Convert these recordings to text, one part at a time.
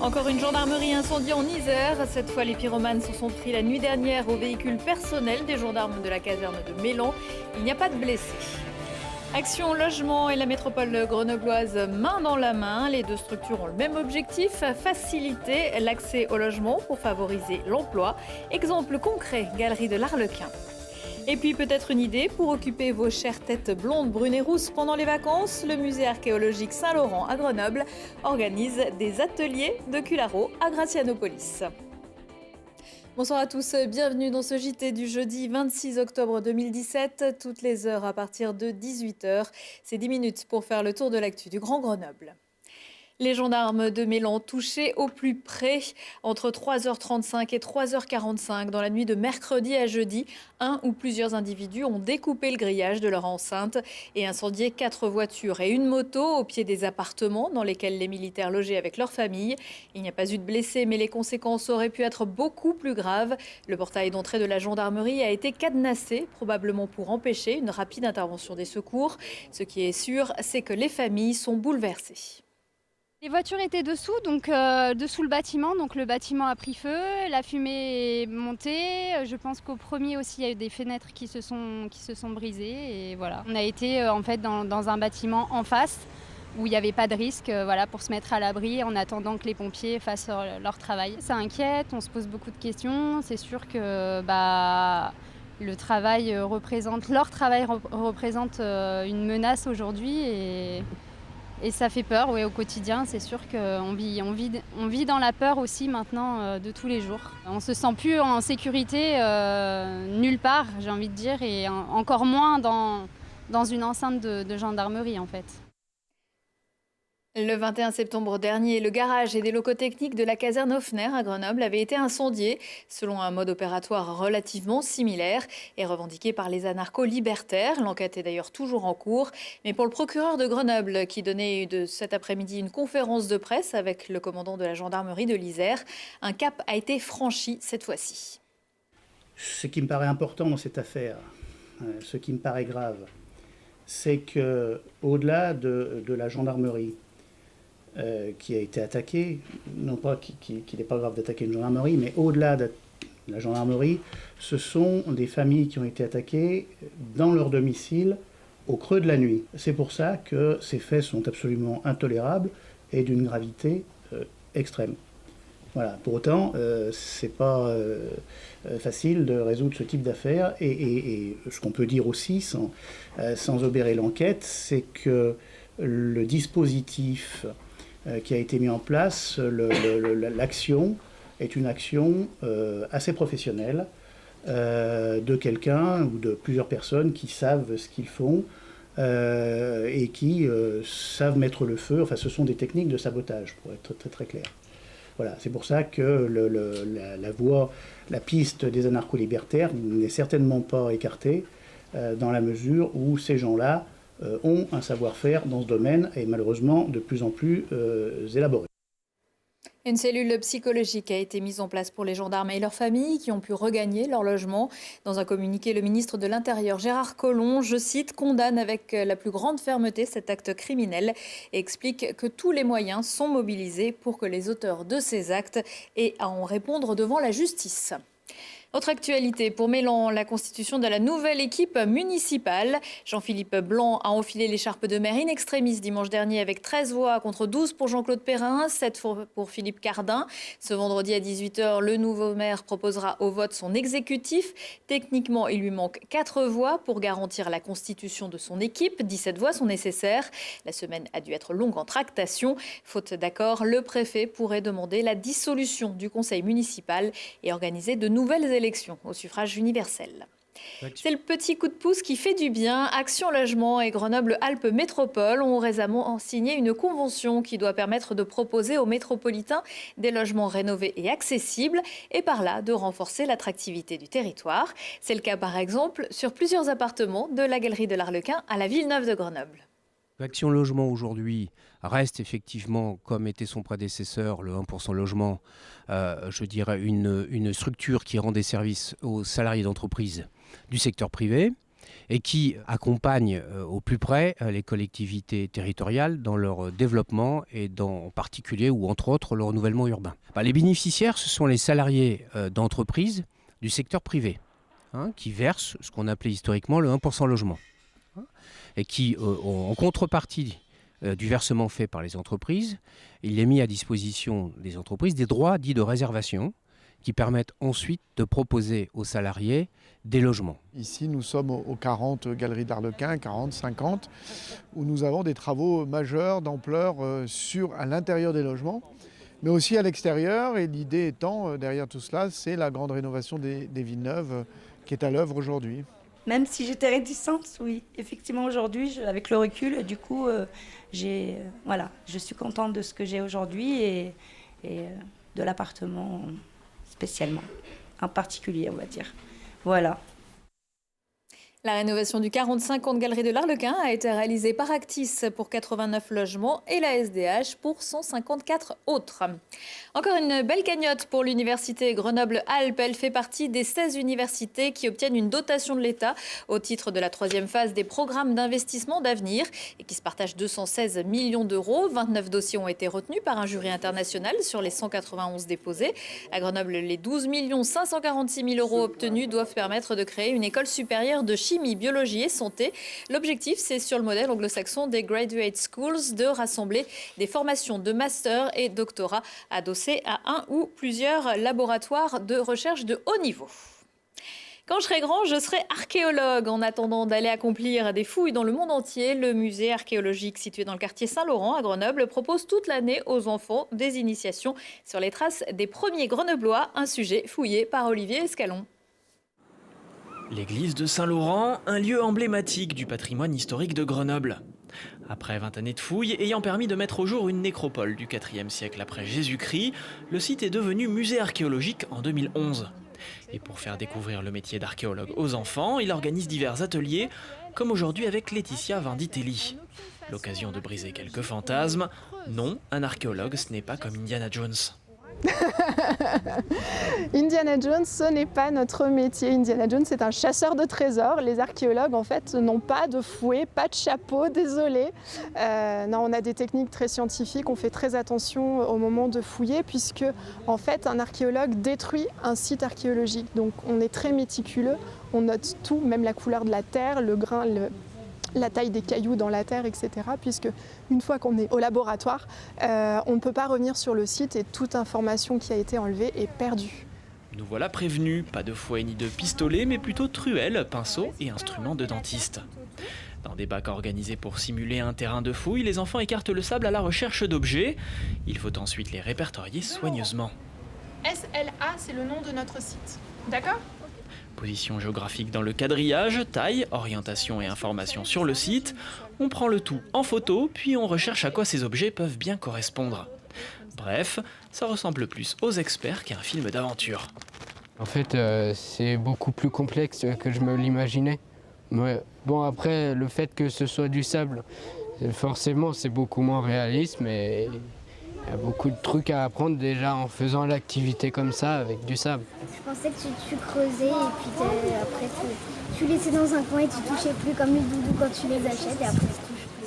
Encore une gendarmerie incendiée en Isère. Cette fois, les pyromanes se sont pris la nuit dernière au véhicule personnel des gendarmes de la caserne de Mélan. Il n'y a pas de blessés. Action Logement et la métropole grenobloise main dans la main. Les deux structures ont le même objectif, faciliter l'accès au logement pour favoriser l'emploi. Exemple concret, Galerie de l'Arlequin. Et puis peut-être une idée pour occuper vos chères têtes blondes, brunes et rousses pendant les vacances. Le musée archéologique Saint-Laurent à Grenoble organise des ateliers de Cularo à Gratianopolis. Bonsoir à tous, bienvenue dans ce JT du jeudi 26 octobre 2017, toutes les heures à partir de 18h. C'est 10 minutes pour faire le tour de l'actu du Grand Grenoble. Les gendarmes de Mélan touchés au plus près. Entre 3h35 et 3h45 dans la nuit de mercredi à jeudi, un ou plusieurs individus ont découpé le grillage de leur enceinte et incendié 4 voitures et une moto au pied des appartements dans lesquels les militaires logeaient avec leur famille. Il n'y a pas eu de blessés, mais les conséquences auraient pu être beaucoup plus graves. Le portail d'entrée de la gendarmerie a été cadenassé, probablement pour empêcher une rapide intervention des secours. Ce qui est sûr, c'est que les familles sont bouleversées. Les voitures étaient dessous, donc dessous le bâtiment, donc le bâtiment a pris feu, la fumée est montée. Je pense qu'au premier aussi, il y a eu des fenêtres qui se sont brisées et voilà. On a été en fait dans un bâtiment en face où il n'y avait pas de risque, voilà, pour se mettre à l'abri en attendant que les pompiers fassent leur travail. Ça inquiète, on se pose beaucoup de questions. C'est sûr que leur travail représente une menace aujourd'hui et ça fait peur, oui, au quotidien. C'est sûr qu'on vit dans la peur aussi maintenant de tous les jours. On ne se sent plus en sécurité nulle part, j'ai envie de dire, et encore moins dans une enceinte de gendarmerie en fait. Le 21 septembre dernier, le garage et des locaux techniques de la caserne Hoffner à Grenoble avaient été incendiés selon un mode opératoire relativement similaire et revendiqué par les anarcho-libertaires. L'enquête est d'ailleurs toujours en cours. Mais pour le procureur de Grenoble, qui donnait cet après-midi une conférence de presse avec le commandant de la gendarmerie de l'Isère, un cap a été franchi cette fois-ci. Ce qui me paraît important dans cette affaire, ce qui me paraît grave, c'est qu'au-delà de la gendarmerie, qui a été attaqué, non pas qu'il n'est pas grave d'attaquer une gendarmerie, mais au-delà de la gendarmerie, ce sont des familles qui ont été attaquées dans leur domicile au creux de la nuit. C'est pour ça que ces faits sont absolument intolérables et d'une gravité extrême. Voilà. Pour autant, c'est pas facile de résoudre ce type d'affaires et ce qu'on peut dire aussi, sans obérer l'enquête, c'est que le dispositif qui a été mis en place, l'action est une action assez professionnelle de quelqu'un ou de plusieurs personnes qui savent ce qu'ils font et qui savent mettre le feu. Enfin, ce sont des techniques de sabotage, pour être très très clair. Voilà, c'est pour ça que la piste des anarcho-libertaires n'est certainement pas écartée dans la mesure où ces gens-là ont un savoir-faire dans ce domaine et malheureusement de plus en plus élaboré. Une cellule psychologique a été mise en place pour les gendarmes et leurs familles qui ont pu regagner leur logement. Dans un communiqué, le ministre de l'Intérieur, Gérard Collomb, je cite, condamne avec la plus grande fermeté cet acte criminel et explique que tous les moyens sont mobilisés pour que les auteurs de ces actes aient à en répondre devant la justice. Autre actualité, pour Mélan, la constitution de la nouvelle équipe municipale. Jean-Philippe Blanc a enfilé l'écharpe de maire in extremis dimanche dernier avec 13 voix contre 12 pour Jean-Claude Perrin, 7 pour Philippe Cardin. Ce vendredi à 18h, le nouveau maire proposera au vote son exécutif. Techniquement, il lui manque 4 voix pour garantir la constitution de son équipe. 17 voix sont nécessaires. La semaine a dû être longue en tractation. Faute d'accord, le préfet pourrait demander la dissolution du conseil municipal et organiser de nouvelles élections au suffrage universel. C'est le petit coup de pouce qui fait du bien. Action Logement et Grenoble-Alpes Métropole ont récemment signé une convention qui doit permettre de proposer aux métropolitains des logements rénovés et accessibles et par là de renforcer l'attractivité du territoire. C'est le cas par exemple sur plusieurs appartements de la Galerie de l'Arlequin à la Villeneuve de Grenoble. Action Logement aujourd'hui reste effectivement, comme était son prédécesseur, le 1% logement, je dirais une structure qui rend des services aux salariés d'entreprise du secteur privé. et qui accompagne au plus près les collectivités territoriales dans leur développement et en particulier ou entre autres le renouvellement urbain. Les bénéficiaires, ce sont les salariés d'entreprises du secteur privé qui versent ce qu'on appelait historiquement le 1% logement et qui, en contrepartie du versement fait par les entreprises, il est mis à disposition des entreprises des droits dits de réservation qui permettent ensuite de proposer aux salariés des logements. Ici, nous sommes aux 40 Galeries d'Arlequin, 40, 50, où nous avons des travaux majeurs d'ampleur à l'intérieur des logements, mais aussi à l'extérieur. Et l'idée étant, derrière tout cela, c'est la grande rénovation des villes neuves qui est à l'œuvre aujourd'hui. Même si j'étais réticente, oui. Effectivement, aujourd'hui, avec le recul, du coup, je suis contente de ce que j'ai aujourd'hui et de l'appartement spécialement, en particulier, on va dire. Voilà. La rénovation du 40-50 Galerie de l'Arlequin a été réalisée par Actis pour 89 logements et la SDH pour 154 autres. Encore une belle cagnotte pour l'université Grenoble-Alpes. Elle fait partie des 16 universités qui obtiennent une dotation de l'État au titre de la 3e phase des programmes d'investissement d'avenir et qui se partagent 216 millions d'euros. 29 dossiers ont été retenus par un jury international sur les 191 déposés. À Grenoble, les 12 546 000 euros obtenus doivent permettre de créer une école supérieure de chimie, biologie et santé. L'objectif, c'est sur le modèle anglo-saxon des Graduate Schools de rassembler des formations de master et doctorat adossées à un ou plusieurs laboratoires de recherche de haut niveau. Quand je serai grand, je serai archéologue. En attendant d'aller accomplir des fouilles dans le monde entier, le musée archéologique situé dans le quartier Saint-Laurent à Grenoble propose toute l'année aux enfants des initiations sur les traces des premiers Grenoblois, un sujet fouillé par Olivier Escalon. L'église de Saint-Laurent, un lieu emblématique du patrimoine historique de Grenoble. Après 20 années de fouilles ayant permis de mettre au jour une nécropole du IVe siècle après Jésus-Christ, le site est devenu musée archéologique en 2011. Et pour faire découvrir le métier d'archéologue aux enfants, il organise divers ateliers, comme aujourd'hui avec Laetitia Venditelli. L'occasion de briser quelques fantasmes. Non, un archéologue, ce n'est pas comme Indiana Jones. Indiana Jones, ce n'est pas notre métier. Indiana Jones, c'est un chasseur de trésors. Les archéologues, en fait, n'ont pas de fouet, pas de chapeau, désolé. Non, on a des techniques très scientifiques, on fait très attention au moment de fouiller, puisque, en fait, un archéologue détruit un site archéologique. Donc, on est très méticuleux, on note tout, même la couleur de la terre, le grain, la taille des cailloux dans la terre, etc. Puisque une fois qu'on est au laboratoire, on ne peut pas revenir sur le site et toute information qui a été enlevée est perdue. Nous voilà prévenus, pas de fouet ni de pistolet, mais plutôt truelle, pinceau et instruments de dentiste. Dans des bacs organisés pour simuler un terrain de fouille, les enfants écartent le sable à la recherche d'objets. Il faut ensuite les répertorier soigneusement. SLA, c'est le nom de notre site. D'accord ? Position géographique dans le quadrillage, taille, orientation et information sur le site. On prend le tout en photo, puis on recherche à quoi ces objets peuvent bien correspondre. Bref, ça ressemble plus aux experts qu'à un film d'aventure. En fait, c'est beaucoup plus complexe que je me l'imaginais. Mais bon, après, le fait que ce soit du sable, forcément, c'est beaucoup moins réaliste, mais il y a beaucoup de trucs à apprendre déjà en faisant l'activité comme ça avec du sable. Je pensais que tu creusais et puis après tu laissais dans un coin et tu touchais plus comme les doudous quand tu les achètes et après tu touches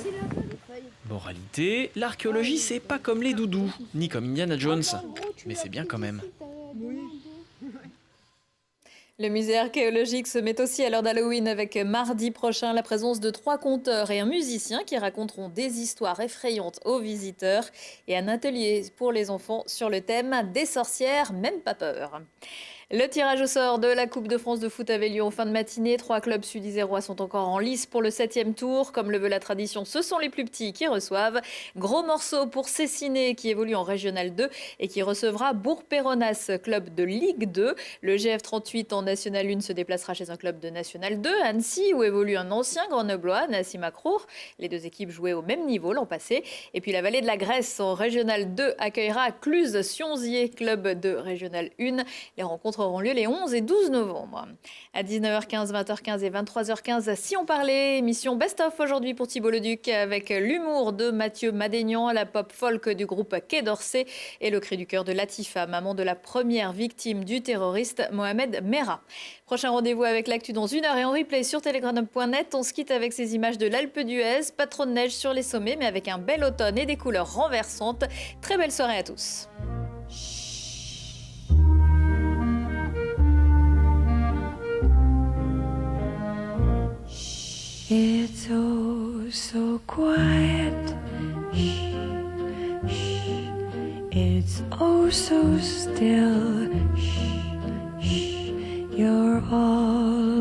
plus. Moralité, l'archéologie c'est pas comme les doudous, ni comme Indiana Jones, mais c'est bien quand même. Le musée archéologique se met aussi à l'heure d'Halloween avec mardi prochain la présence de 3 conteurs et un musicien qui raconteront des histoires effrayantes aux visiteurs et un atelier pour les enfants sur le thème des sorcières, même pas peur. Le tirage au sort de la Coupe de France de foot avait lieu en fin de matinée. 3 clubs sud-isérois sont encore en lice pour le 7e tour. Comme le veut la tradition, ce sont les plus petits qui reçoivent. Gros morceau pour Cessiné qui évolue en Régional 2 et qui recevra Bourg-Péronas, club de Ligue 2. Le GF38 en National 1 se déplacera chez un club de National 2, Annecy, où évolue un ancien grenoblois, Nassim Akrour. Les deux équipes jouaient au même niveau l'an passé. Et puis la Vallée de la Grèce en Régional 2 accueillera Cluse-Sionzier, club de Régional 1. Les rencontres rencontres auront lieu les 11 et 12 novembre. À 19h15, 20h15 et 23h15, Si on parlait, émission best-of aujourd'hui pour Thibault Leduc avec l'humour de Mathieu Madénian, la pop folk du groupe Quai d'Orsay et le cri du cœur de Latifa, maman de la première victime du terroriste Mohamed Merah. Prochain rendez-vous avec l'actu dans 1 heure et en replay sur telegrenoble.net. On se quitte avec ces images de l'Alpe d'Huez, pas trop de neige sur les sommets mais avec un bel automne et des couleurs renversantes. Très belle soirée à tous. It's oh so quiet. Shh, shh. It's oh so still. Shh, shh. You're all